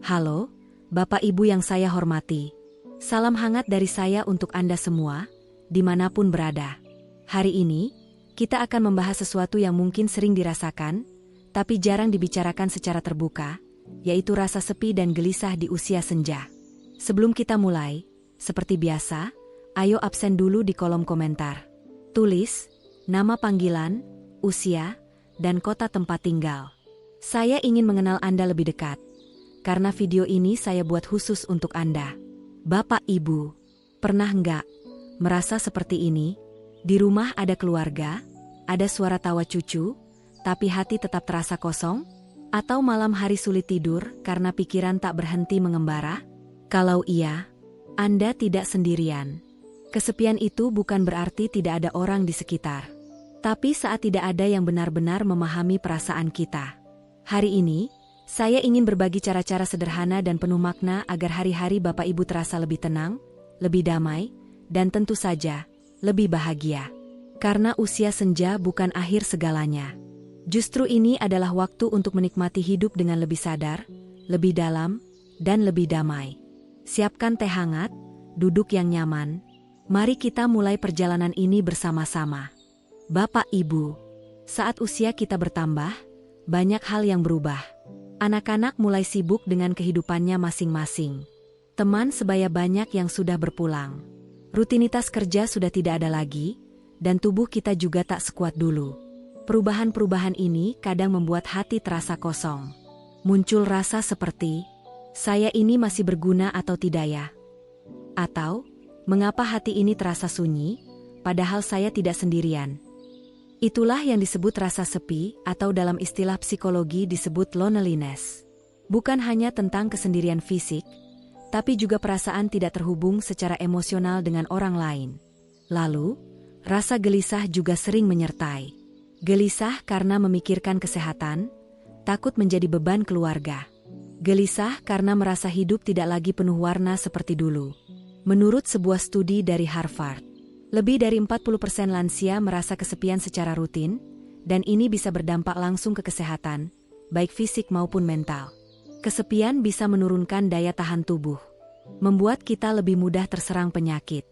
Halo, Bapak Ibu yang saya hormati. Salam hangat dari saya untuk Anda semua, dimanapun berada. Hari ini, kita akan membahas sesuatu yang mungkin sering dirasakan, tapi jarang dibicarakan secara terbuka, yaitu rasa sepi dan gelisah di usia senja. Sebelum kita mulai, seperti biasa, ayo absen dulu di kolom komentar. Tulis nama panggilan, usia, dan kota tempat tinggal. Saya ingin mengenal Anda lebih dekat. Karena video ini saya buat khusus untuk Anda. Bapak Ibu, pernah nggak merasa seperti ini? Di rumah ada keluarga, ada suara tawa cucu, tapi hati tetap terasa kosong? Atau malam hari sulit tidur karena pikiran tak berhenti mengembara? Kalau iya, Anda tidak sendirian. Kesepian itu bukan berarti tidak ada orang di sekitar. Tapi saat tidak ada yang benar-benar memahami perasaan kita. Hari ini, saya ingin berbagi cara-cara sederhana dan penuh makna agar hari-hari Bapak Ibu terasa lebih tenang, lebih damai, dan tentu saja, lebih bahagia. Karena usia senja bukan akhir segalanya. Justru ini adalah waktu untuk menikmati hidup dengan lebih sadar, lebih dalam, dan lebih damai. Siapkan teh hangat, duduk yang nyaman. Mari kita mulai perjalanan ini bersama-sama. Bapak Ibu, saat usia kita bertambah, banyak hal yang berubah. Anak-anak mulai sibuk dengan kehidupannya masing-masing. Teman sebaya banyak yang sudah berpulang. Rutinitas kerja sudah tidak ada lagi, dan tubuh kita juga tak sekuat dulu. Perubahan-perubahan ini kadang membuat hati terasa kosong. Muncul rasa seperti, saya ini masih berguna atau tidak ya? Atau, mengapa hati ini terasa sunyi, padahal saya tidak sendirian? Itulah yang disebut rasa sepi atau dalam istilah psikologi disebut loneliness. Bukan hanya tentang kesendirian fisik, tapi juga perasaan tidak terhubung secara emosional dengan orang lain. Lalu, rasa gelisah juga sering menyertai. Gelisah karena memikirkan kesehatan, takut menjadi beban keluarga. Gelisah karena merasa hidup tidak lagi penuh warna seperti dulu. Menurut sebuah studi dari Harvard, lebih dari 40% lansia merasa kesepian secara rutin, dan ini bisa berdampak langsung ke kesehatan, baik fisik maupun mental. Kesepian bisa menurunkan daya tahan tubuh, membuat kita lebih mudah terserang penyakit.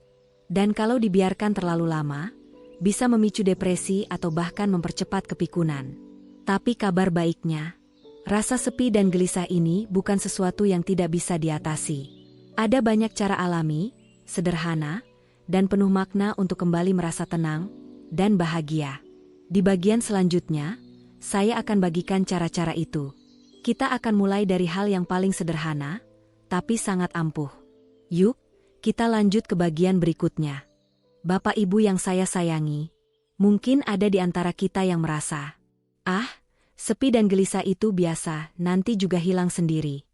Dan kalau dibiarkan terlalu lama, bisa memicu depresi atau bahkan mempercepat kepikunan. Tapi kabar baiknya, rasa sepi dan gelisah ini bukan sesuatu yang tidak bisa diatasi. Ada banyak cara alami, sederhana, dan penuh makna untuk kembali merasa tenang dan bahagia. Di bagian selanjutnya, saya akan bagikan cara-cara itu. Kita akan mulai dari hal yang paling sederhana, tapi sangat ampuh. Yuk, kita lanjut ke bagian berikutnya. Bapak Ibu yang saya sayangi, mungkin ada di antara kita yang merasa, sepi dan gelisah itu biasa, nanti juga hilang sendiri.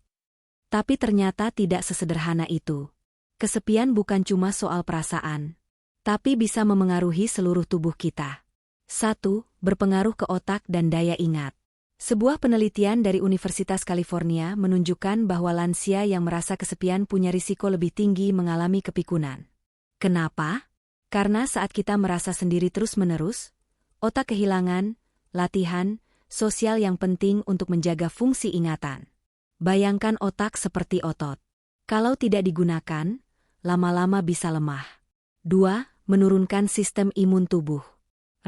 Tapi ternyata tidak sesederhana itu. Kesepian bukan cuma soal perasaan, tapi bisa memengaruhi seluruh tubuh kita. 1. Berpengaruh ke otak dan daya ingat. Sebuah penelitian dari Universitas California menunjukkan bahwa lansia yang merasa kesepian punya risiko lebih tinggi mengalami kepikunan. Kenapa? Karena saat kita merasa sendiri terus-menerus, otak kehilangan latihan sosial yang penting untuk menjaga fungsi ingatan. Bayangkan otak seperti otot. Kalau tidak digunakan, lama-lama bisa lemah. 2. Menurunkan sistem imun tubuh.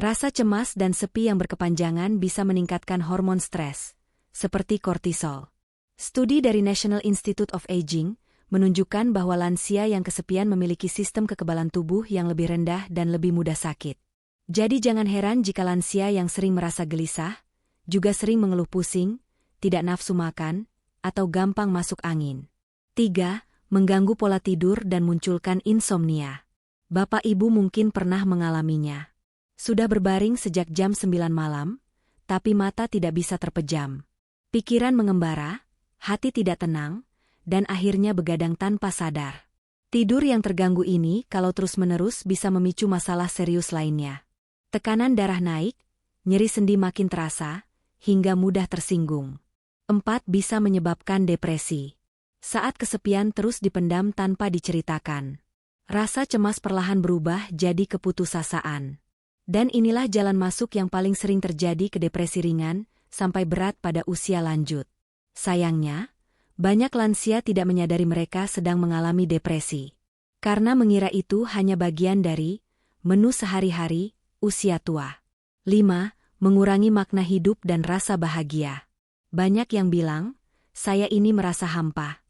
Rasa cemas dan sepi yang berkepanjangan bisa meningkatkan hormon stres, seperti kortisol. Studi dari National Institute of Aging menunjukkan bahwa lansia yang kesepian memiliki sistem kekebalan tubuh yang lebih rendah dan lebih mudah sakit. Jadi jangan heran jika lansia yang sering merasa gelisah, juga sering mengeluh pusing, tidak nafsu makan, atau gampang masuk angin. 3. Mengganggu pola tidur dan munculkan insomnia. Bapak Ibu mungkin pernah mengalaminya. Sudah berbaring sejak jam 9 malam, tapi mata tidak bisa terpejam. Pikiran mengembara, hati tidak tenang, dan akhirnya begadang tanpa sadar. Tidur yang terganggu ini kalau terus-menerus bisa memicu masalah serius lainnya. Tekanan darah naik, nyeri sendi makin terasa, hingga mudah tersinggung. 4. Bisa menyebabkan depresi. Saat kesepian terus dipendam tanpa diceritakan, rasa cemas perlahan berubah jadi keputusasaan. Dan inilah jalan masuk yang paling sering terjadi ke depresi ringan sampai berat pada usia lanjut. Sayangnya, Banyak lansia tidak menyadari mereka sedang mengalami depresi. Karena mengira itu hanya bagian dari menu sehari-hari usia tua. 5. Mengurangi makna hidup dan rasa bahagia. Banyak yang bilang, saya ini merasa hampa.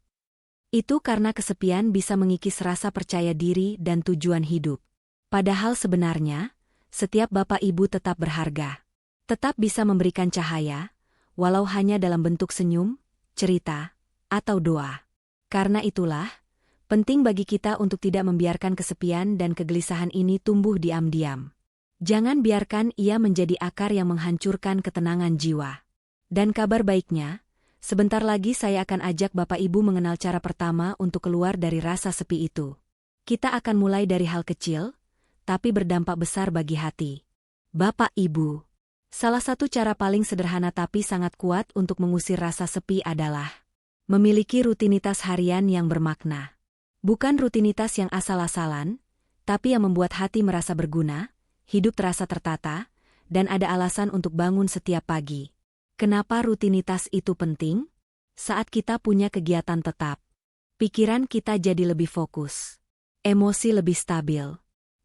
Itu karena kesepian bisa mengikis rasa percaya diri dan tujuan hidup. Padahal sebenarnya, setiap bapak ibu tetap berharga. Tetap bisa memberikan cahaya, walau hanya dalam bentuk senyum, cerita, atau doa. Karena itulah, penting bagi kita untuk tidak membiarkan kesepian dan kegelisahan ini tumbuh diam-diam. Jangan biarkan ia menjadi akar yang menghancurkan ketenangan jiwa. Dan kabar baiknya, sebentar lagi saya akan ajak Bapak Ibu mengenal cara pertama untuk keluar dari rasa sepi itu. Kita akan mulai dari hal kecil, tapi berdampak besar bagi hati. Bapak Ibu, salah satu cara paling sederhana tapi sangat kuat untuk mengusir rasa sepi adalah memiliki rutinitas harian yang bermakna. Bukan rutinitas yang asal-asalan, tapi yang membuat hati merasa berguna, hidup terasa tertata, dan ada alasan untuk bangun setiap pagi. Kenapa rutinitas itu penting? Saat kita punya kegiatan tetap, pikiran kita jadi lebih fokus, emosi lebih stabil,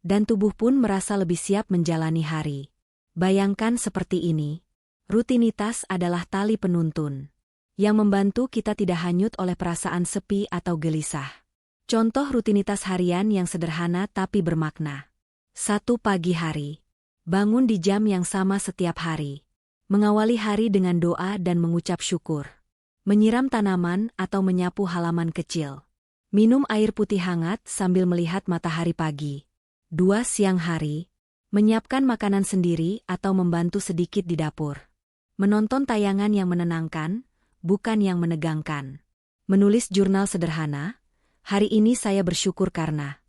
dan tubuh pun merasa lebih siap menjalani hari. Bayangkan seperti ini, rutinitas adalah tali penuntun yang membantu kita tidak hanyut oleh perasaan sepi atau gelisah. Contoh rutinitas harian yang sederhana tapi bermakna. 1. Pagi hari. Bangun di jam yang sama setiap hari. Mengawali hari dengan doa dan mengucap syukur. Menyiram tanaman atau menyapu halaman kecil. Minum air putih hangat sambil melihat matahari pagi. 2. Siang hari. Menyiapkan makanan sendiri atau membantu sedikit di dapur. Menonton tayangan yang menenangkan, bukan yang menegangkan. Menulis jurnal sederhana, hari ini saya bersyukur karena.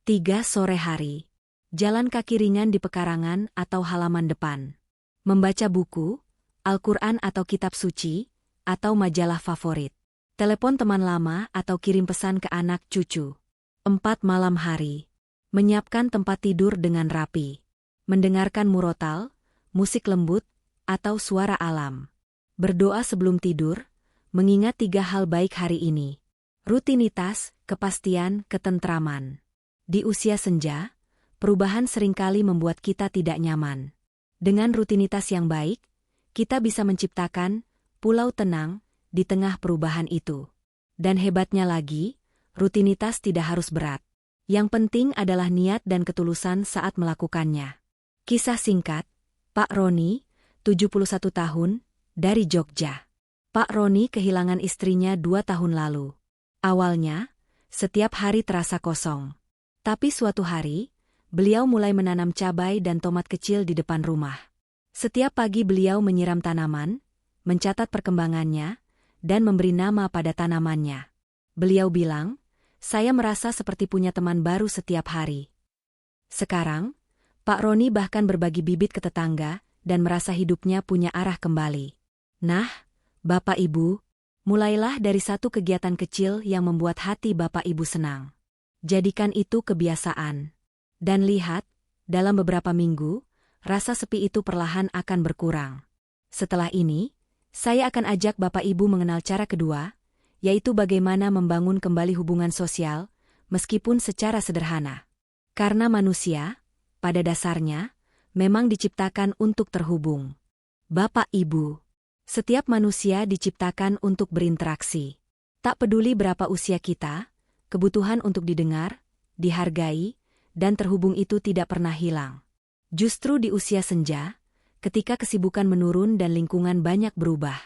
3. Sore hari. Jalan kaki ringan di pekarangan atau halaman depan. Membaca buku, Al-Quran atau kitab suci, atau majalah favorit. Telepon teman lama atau kirim pesan ke anak cucu. 4. Malam hari. Menyiapkan tempat tidur dengan rapi. Mendengarkan murotal, musik lembut, atau suara alam. Berdoa sebelum tidur, mengingat 3 hal baik hari ini. Rutinitas, kepastian, ketentraman. Di usia senja, perubahan seringkali membuat kita tidak nyaman. Dengan rutinitas yang baik, kita bisa menciptakan pulau tenang di tengah perubahan itu. Dan hebatnya lagi, rutinitas tidak harus berat. Yang penting adalah niat dan ketulusan saat melakukannya. Kisah singkat, Pak Roni, 71 tahun, dari Jogja. Pak Roni kehilangan istrinya 2 tahun lalu. Awalnya, setiap hari terasa kosong. Tapi suatu hari, beliau mulai menanam cabai dan tomat kecil di depan rumah. Setiap pagi beliau menyiram tanaman, mencatat perkembangannya, dan memberi nama pada tanamannya. Beliau bilang, saya merasa seperti punya teman baru setiap hari. Sekarang, Pak Roni bahkan berbagi bibit ke tetangga dan merasa hidupnya punya arah kembali. Nah, Bapak Ibu, mulailah dari satu kegiatan kecil yang membuat hati Bapak Ibu senang. Jadikan itu kebiasaan. Dan lihat, dalam beberapa minggu, rasa sepi itu perlahan akan berkurang. Setelah ini, saya akan ajak Bapak Ibu mengenal cara kedua, yaitu bagaimana membangun kembali hubungan sosial, meskipun secara sederhana. Karena manusia, pada dasarnya, memang diciptakan untuk terhubung. Bapak Ibu, setiap manusia diciptakan untuk berinteraksi. Tak peduli berapa usia kita, kebutuhan untuk didengar, dihargai, dan terhubung itu tidak pernah hilang. Justru di usia senja, ketika kesibukan menurun dan lingkungan banyak berubah,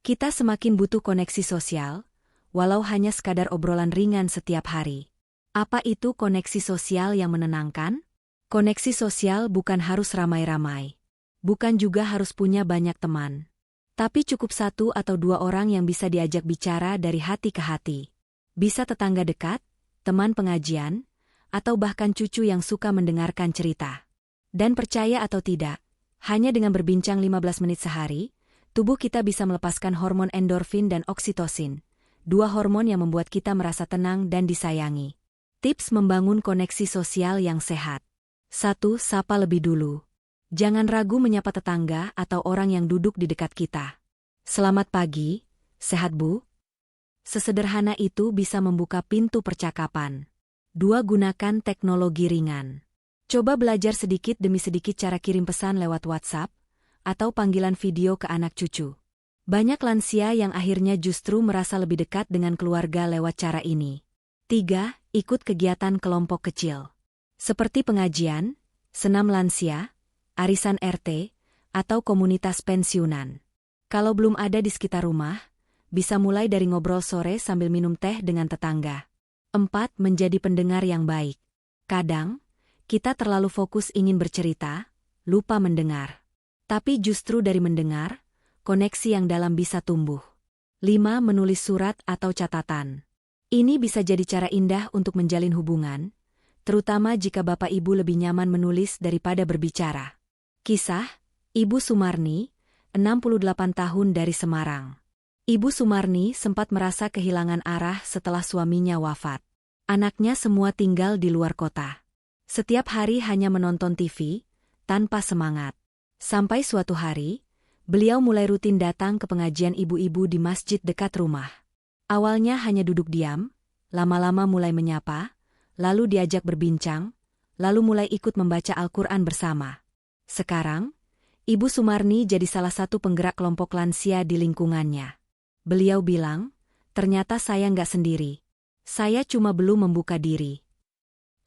kita semakin butuh koneksi sosial, walau hanya sekadar obrolan ringan setiap hari. Apa itu koneksi sosial yang menenangkan? Koneksi sosial bukan harus ramai-ramai. Bukan juga harus punya banyak teman. Tapi cukup 1 atau 2 orang yang bisa diajak bicara dari hati ke hati. Bisa tetangga dekat, teman pengajian, atau bahkan cucu yang suka mendengarkan cerita. Dan percaya atau tidak, hanya dengan berbincang 15 menit sehari, tubuh kita bisa melepaskan hormon endorfin dan oksitosin, 2 hormon yang membuat kita merasa tenang dan disayangi. Tips membangun koneksi sosial yang sehat. 1. Sapa lebih dulu. Jangan ragu menyapa tetangga atau orang yang duduk di dekat kita. Selamat pagi, sehat Bu? Sesederhana itu bisa membuka pintu percakapan. 2. Gunakan teknologi ringan. Coba belajar sedikit demi sedikit cara kirim pesan lewat WhatsApp atau panggilan video ke anak cucu. Banyak lansia yang akhirnya justru merasa lebih dekat dengan keluarga lewat cara ini. 3. Ikut kegiatan kelompok kecil. Seperti pengajian, senam lansia, arisan RT, atau komunitas pensiunan. Kalau belum ada di sekitar rumah, bisa mulai dari ngobrol sore sambil minum teh dengan tetangga. 4. Menjadi pendengar yang baik. Kadang, kita terlalu fokus ingin bercerita, lupa mendengar. Tapi justru dari mendengar, koneksi yang dalam bisa tumbuh. 5. Menulis surat atau catatan. Ini bisa jadi cara indah untuk menjalin hubungan, terutama jika Bapak Ibu lebih nyaman menulis daripada berbicara. Kisah, Ibu Sumarni, 68 tahun dari Semarang. Ibu Sumarni sempat merasa kehilangan arah setelah suaminya wafat. Anaknya semua tinggal di luar kota. Setiap hari hanya menonton TV, tanpa semangat. Sampai suatu hari, beliau mulai rutin datang ke pengajian ibu-ibu di masjid dekat rumah. Awalnya hanya duduk diam, lama-lama mulai menyapa, lalu diajak berbincang, lalu mulai ikut membaca Al-Quran bersama. Sekarang, Ibu Sumarni jadi salah satu penggerak kelompok lansia di lingkungannya. Beliau bilang, ternyata saya nggak sendiri. Saya cuma belum membuka diri.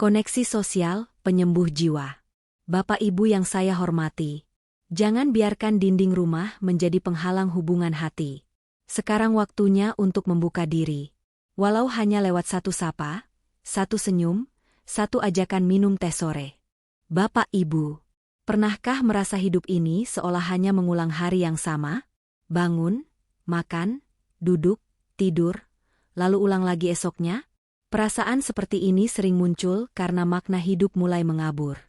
Koneksi sosial, penyembuh jiwa. Bapak Ibu yang saya hormati, jangan biarkan dinding rumah menjadi penghalang hubungan hati. Sekarang waktunya untuk membuka diri. Walau hanya lewat satu sapa, satu senyum, satu ajakan minum teh sore. Bapak Ibu, pernahkah merasa hidup ini seolah hanya mengulang hari yang sama? Bangun, makan, duduk, tidur, lalu ulang lagi esoknya? Perasaan seperti ini sering muncul karena makna hidup mulai mengabur.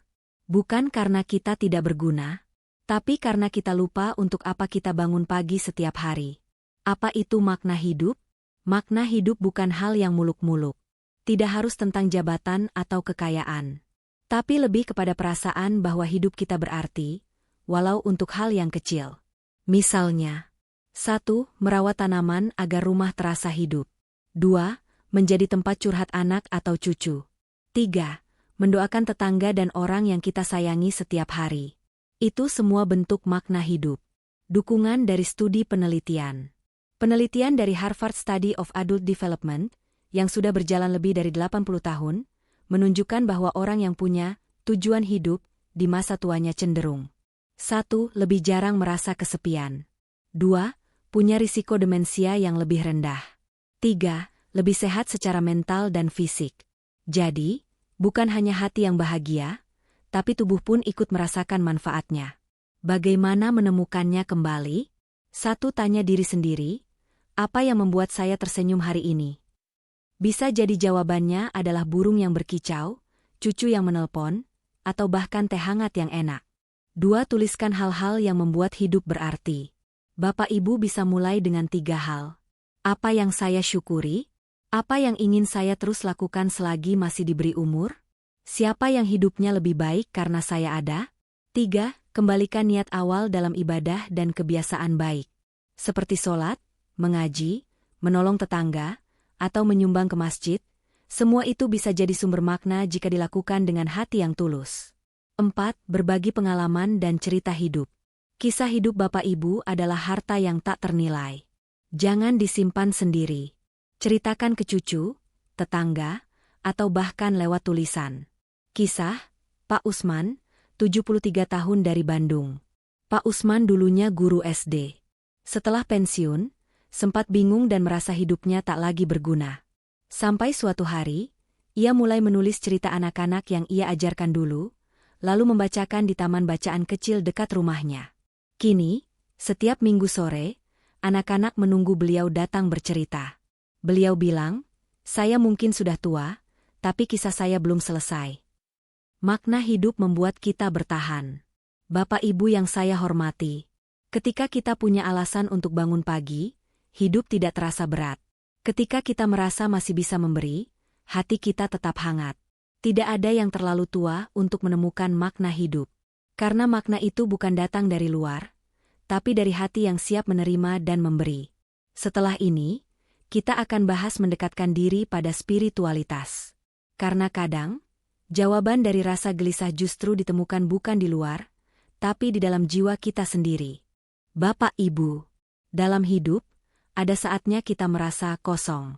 Bukan karena kita tidak berguna, tapi karena kita lupa untuk apa kita bangun pagi setiap hari. Apa itu makna hidup? Makna hidup bukan hal yang muluk-muluk. Tidak harus tentang jabatan atau kekayaan. Tapi lebih kepada perasaan bahwa hidup kita berarti, walau untuk hal yang kecil. Misalnya, 1. Merawat tanaman agar rumah terasa hidup. 2. Menjadi tempat curhat anak atau cucu. 3. Mendoakan tetangga dan orang yang kita sayangi setiap hari. Itu semua bentuk makna hidup. Dukungan dari studi penelitian. Penelitian dari Harvard Study of Adult Development, yang sudah berjalan lebih dari 80 tahun, menunjukkan bahwa orang yang punya tujuan hidup di masa tuanya cenderung 1. Lebih jarang merasa kesepian. 2. Punya risiko demensia yang lebih rendah. 3. Lebih sehat secara mental dan fisik. Jadi, bukan hanya hati yang bahagia, tapi tubuh pun ikut merasakan manfaatnya. Bagaimana menemukannya kembali? 1. Tanya diri sendiri, apa yang membuat saya tersenyum hari ini? Bisa jadi jawabannya adalah burung yang berkicau, cucu yang menelpon, atau bahkan teh hangat yang enak. 2. Tuliskan hal-hal yang membuat hidup berarti. Bapak Ibu bisa mulai dengan 3 hal. Apa yang saya syukuri? Apa yang ingin saya terus lakukan selagi masih diberi umur? Siapa yang hidupnya lebih baik karena saya ada? 3. Kembalikan niat awal dalam ibadah dan kebiasaan baik. Seperti sholat, mengaji, menolong tetangga, atau menyumbang ke masjid, semua itu bisa jadi sumber makna jika dilakukan dengan hati yang tulus. 4. Berbagi pengalaman dan cerita hidup. Kisah hidup Bapak Ibu adalah harta yang tak ternilai. Jangan disimpan sendiri. Ceritakan ke cucu, tetangga, atau bahkan lewat tulisan. Kisah, Pak Usman, 73 tahun dari Bandung. Pak Usman dulunya guru SD. Setelah pensiun, sempat bingung dan merasa hidupnya tak lagi berguna. Sampai suatu hari, ia mulai menulis cerita anak-anak yang ia ajarkan dulu, lalu membacakan di taman bacaan kecil dekat rumahnya. Kini, setiap minggu sore, anak-anak menunggu beliau datang bercerita. Beliau bilang, saya mungkin sudah tua, tapi kisah saya belum selesai. Makna hidup membuat kita bertahan. Bapak Ibu yang saya hormati, ketika kita punya alasan untuk bangun pagi, hidup tidak terasa berat. Ketika kita merasa masih bisa memberi, hati kita tetap hangat. Tidak ada yang terlalu tua untuk menemukan makna hidup. Karena makna itu bukan datang dari luar, tapi dari hati yang siap menerima dan memberi. Setelah ini, kita akan bahas mendekatkan diri pada spiritualitas. Karena kadang, jawaban dari rasa gelisah justru ditemukan bukan di luar, tapi di dalam jiwa kita sendiri. Bapak Ibu, dalam hidup, ada saatnya kita merasa kosong.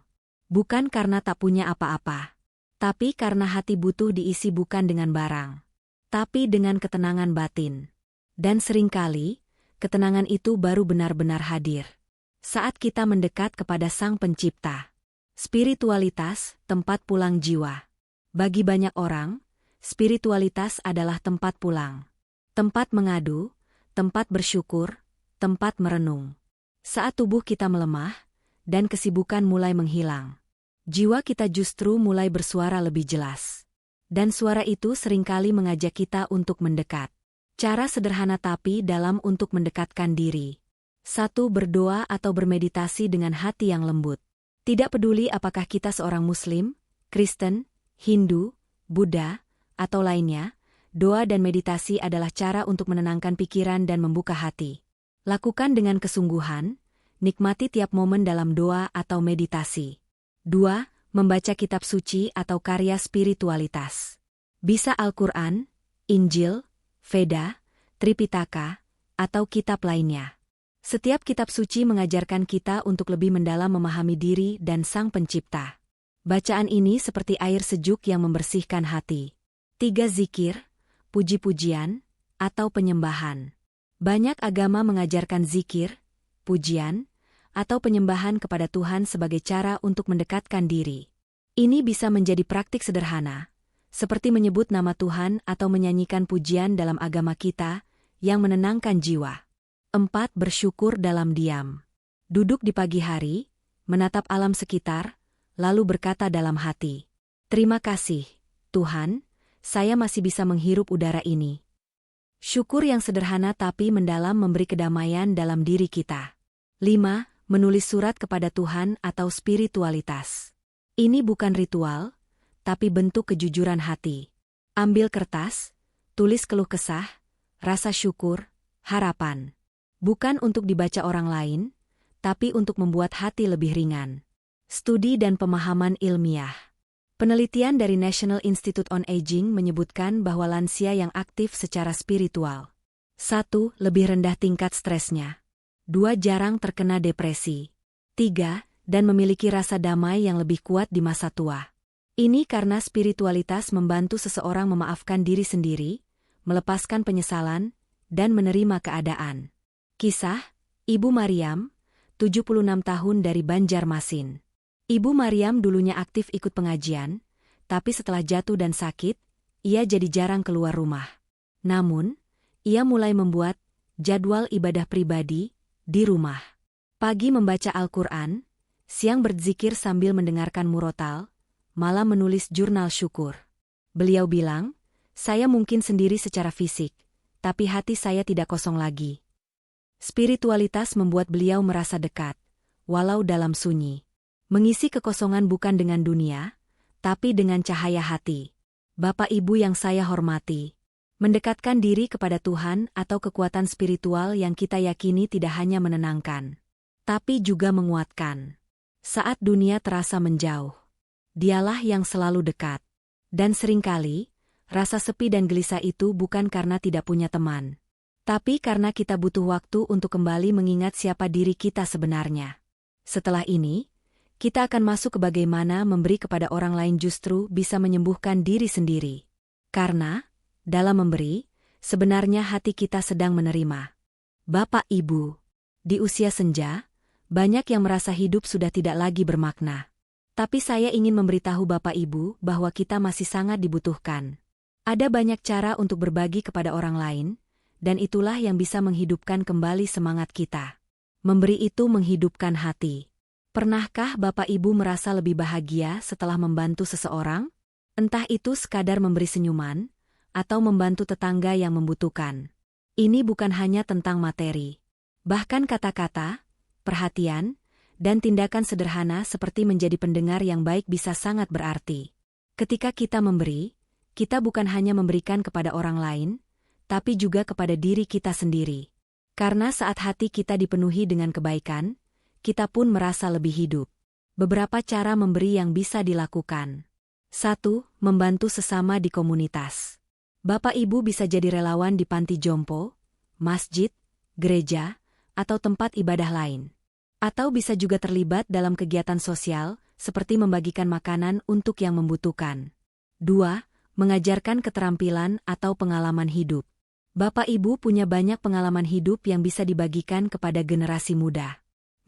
Bukan karena tak punya apa-apa, tapi karena hati butuh diisi bukan dengan barang, tapi dengan ketenangan batin. Dan seringkali, ketenangan itu baru benar-benar hadir saat kita mendekat kepada Sang Pencipta. Spiritualitas, tempat pulang jiwa. Bagi banyak orang, spiritualitas adalah tempat pulang. Tempat mengadu, tempat bersyukur, tempat merenung. Saat tubuh kita melemah, dan kesibukan mulai menghilang, jiwa kita justru mulai bersuara lebih jelas. Dan suara itu seringkali mengajak kita untuk mendekat. Cara sederhana tapi dalam untuk mendekatkan diri. 1. Berdoa atau bermeditasi dengan hati yang lembut. Tidak peduli apakah kita seorang Muslim, Kristen, Hindu, Buddha, atau lainnya, doa dan meditasi adalah cara untuk menenangkan pikiran dan membuka hati. Lakukan dengan kesungguhan, nikmati tiap momen dalam doa atau meditasi. 2. Membaca kitab suci atau karya spiritualitas. Bisa Al-Quran, Injil, Veda, Tripitaka, atau kitab lainnya. Setiap kitab suci mengajarkan kita untuk lebih mendalam memahami diri dan Sang Pencipta. Bacaan ini seperti air sejuk yang membersihkan hati. 3. Zikir, puji-pujian, atau penyembahan. Banyak agama mengajarkan zikir, pujian, atau penyembahan kepada Tuhan sebagai cara untuk mendekatkan diri. Ini bisa menjadi praktik sederhana, seperti menyebut nama Tuhan atau menyanyikan pujian dalam agama kita, yang menenangkan jiwa. 4. Bersyukur dalam diam. Duduk di pagi hari, menatap alam sekitar, lalu berkata dalam hati, "Terima kasih, Tuhan, saya masih bisa menghirup udara ini." Syukur yang sederhana tapi mendalam memberi kedamaian dalam diri kita. 5. Menulis surat kepada Tuhan atau spiritualitas. Ini bukan ritual, tapi bentuk kejujuran hati. Ambil kertas, tulis keluh kesah, rasa syukur, harapan. Bukan untuk dibaca orang lain, tapi untuk membuat hati lebih ringan. Studi dan pemahaman ilmiah. Penelitian dari National Institute on Aging menyebutkan bahwa lansia yang aktif secara spiritual. 1. Lebih rendah tingkat stresnya. 2. Jarang terkena depresi. 3. Dan memiliki rasa damai yang lebih kuat di masa tua. Ini karena spiritualitas membantu seseorang memaafkan diri sendiri, melepaskan penyesalan, dan menerima keadaan. Kisah, Ibu Maryam, 76 tahun dari Banjarmasin. Ibu Maryam dulunya aktif ikut pengajian, tapi setelah jatuh dan sakit, ia jadi jarang keluar rumah. Namun, ia mulai membuat jadwal ibadah pribadi di rumah. Pagi membaca Al-Quran, siang berzikir sambil mendengarkan murotal, malam menulis jurnal syukur. Beliau bilang, "Saya mungkin sendiri secara fisik, tapi hati saya tidak kosong lagi." Spiritualitas membuat beliau merasa dekat, walau dalam sunyi. Mengisi kekosongan bukan dengan dunia, tapi dengan cahaya hati. Bapak Ibu yang saya hormati, mendekatkan diri kepada Tuhan atau kekuatan spiritual yang kita yakini tidak hanya menenangkan, tapi juga menguatkan. Saat dunia terasa menjauh, Dialah yang selalu dekat. Dan seringkali, rasa sepi dan gelisah itu bukan karena tidak punya teman, tapi karena kita butuh waktu untuk kembali mengingat siapa diri kita sebenarnya. Setelah ini, kita akan masuk ke bagaimana memberi kepada orang lain justru bisa menyembuhkan diri sendiri. Karena, dalam memberi, sebenarnya hati kita sedang menerima. Bapak Ibu, di usia senja, banyak yang merasa hidup sudah tidak lagi bermakna. Tapi saya ingin memberitahu Bapak Ibu bahwa kita masih sangat dibutuhkan. Ada banyak cara untuk berbagi kepada orang lain, dan itulah yang bisa menghidupkan kembali semangat kita. Memberi itu menghidupkan hati. Pernahkah Bapak Ibu merasa lebih bahagia setelah membantu seseorang? Entah itu sekadar memberi senyuman, atau membantu tetangga yang membutuhkan. Ini bukan hanya tentang materi. Bahkan kata-kata, perhatian, dan tindakan sederhana seperti menjadi pendengar yang baik bisa sangat berarti. Ketika kita memberi, kita bukan hanya memberikan kepada orang lain, tapi juga kepada diri kita sendiri. Karena saat hati kita dipenuhi dengan kebaikan, kita pun merasa lebih hidup. Beberapa cara memberi yang bisa dilakukan. 1. Membantu sesama di komunitas. Bapak Ibu bisa jadi relawan di panti jompo, masjid, gereja, atau tempat ibadah lain. Atau bisa juga terlibat dalam kegiatan sosial, seperti membagikan makanan untuk yang membutuhkan. 2. Mengajarkan keterampilan atau pengalaman hidup. Bapak Ibu punya banyak pengalaman hidup yang bisa dibagikan kepada generasi muda.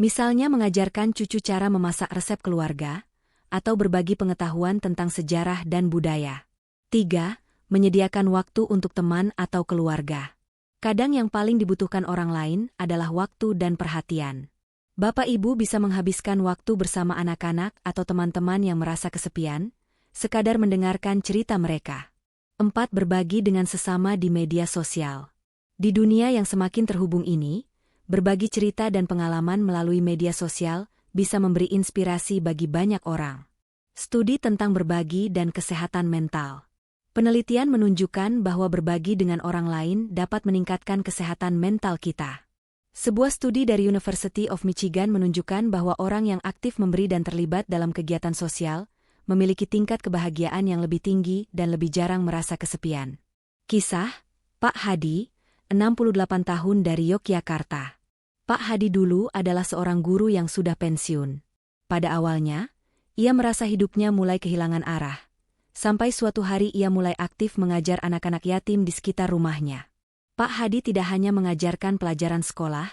Misalnya mengajarkan cucu cara memasak resep keluarga, atau berbagi pengetahuan tentang sejarah dan budaya. 3. Menyediakan waktu untuk teman atau keluarga. Kadang yang paling dibutuhkan orang lain adalah waktu dan perhatian. Bapak Ibu bisa menghabiskan waktu bersama anak-anak atau teman-teman yang merasa kesepian, sekadar mendengarkan cerita mereka. 4. Berbagi dengan sesama di media sosial. Di dunia yang semakin terhubung ini, berbagi cerita dan pengalaman melalui media sosial bisa memberi inspirasi bagi banyak orang. Studi tentang berbagi dan kesehatan mental. Penelitian menunjukkan bahwa berbagi dengan orang lain dapat meningkatkan kesehatan mental kita. Sebuah studi dari University of Michigan menunjukkan bahwa orang yang aktif memberi dan terlibat dalam kegiatan sosial memiliki tingkat kebahagiaan yang lebih tinggi dan lebih jarang merasa kesepian. Kisah, Pak Hadi, 68 tahun dari Yogyakarta. Pak Hadi dulu adalah seorang guru yang sudah pensiun. Pada awalnya, ia merasa hidupnya mulai kehilangan arah. Sampai suatu hari ia mulai aktif mengajar anak-anak yatim di sekitar rumahnya. Pak Hadi tidak hanya mengajarkan pelajaran sekolah,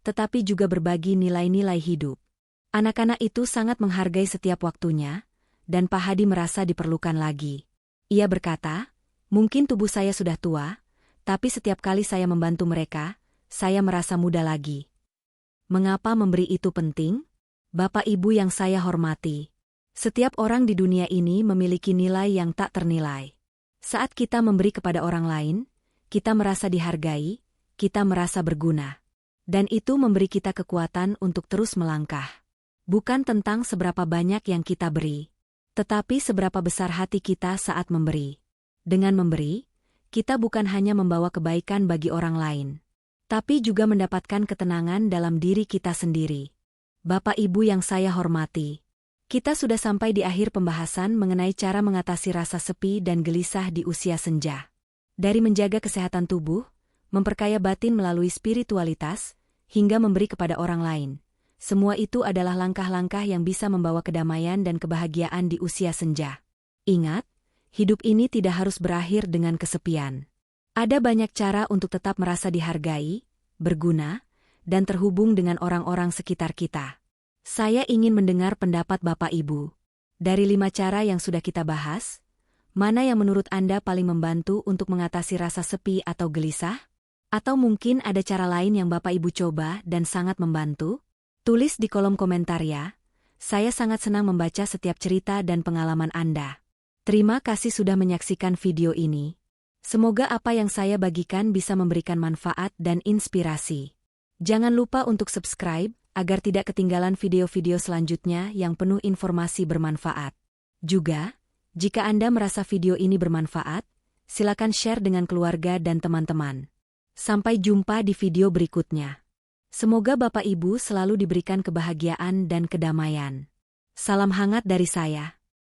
tetapi juga berbagi nilai-nilai hidup. Anak-anak itu sangat menghargai setiap waktunya, dan Pak Hadi merasa diperlukan lagi. Ia berkata, "Mungkin tubuh saya sudah tua, tapi setiap kali saya membantu mereka, saya merasa muda lagi." Mengapa memberi itu penting? Bapak Ibu yang saya hormati, setiap orang di dunia ini memiliki nilai yang tak ternilai. Saat kita memberi kepada orang lain, kita merasa dihargai, kita merasa berguna. Dan itu memberi kita kekuatan untuk terus melangkah. Bukan tentang seberapa banyak yang kita beri, tetapi seberapa besar hati kita saat memberi. Dengan memberi, kita bukan hanya membawa kebaikan bagi orang lain, tapi juga mendapatkan ketenangan dalam diri kita sendiri. Bapak Ibu yang saya hormati, kita sudah sampai di akhir pembahasan mengenai cara mengatasi rasa sepi dan gelisah di usia senja. Dari menjaga kesehatan tubuh, memperkaya batin melalui spiritualitas, hingga memberi kepada orang lain. Semua itu adalah langkah-langkah yang bisa membawa kedamaian dan kebahagiaan di usia senja. Ingat, hidup ini tidak harus berakhir dengan kesepian. Ada banyak cara untuk tetap merasa dihargai, berguna, dan terhubung dengan orang-orang sekitar kita. Saya ingin mendengar pendapat Bapak Ibu. Dari 5 cara yang sudah kita bahas, mana yang menurut Anda paling membantu untuk mengatasi rasa sepi atau gelisah? Atau mungkin ada cara lain yang Bapak Ibu coba dan sangat membantu? Tulis di kolom komentar ya. Saya sangat senang membaca setiap cerita dan pengalaman Anda. Terima kasih sudah menyaksikan video ini. Semoga apa yang saya bagikan bisa memberikan manfaat dan inspirasi. Jangan lupa untuk subscribe, agar tidak ketinggalan video-video selanjutnya yang penuh informasi bermanfaat. Juga, jika Anda merasa video ini bermanfaat, silakan share dengan keluarga dan teman-teman. Sampai jumpa di video berikutnya. Semoga Bapak Ibu selalu diberikan kebahagiaan dan kedamaian. Salam hangat dari saya.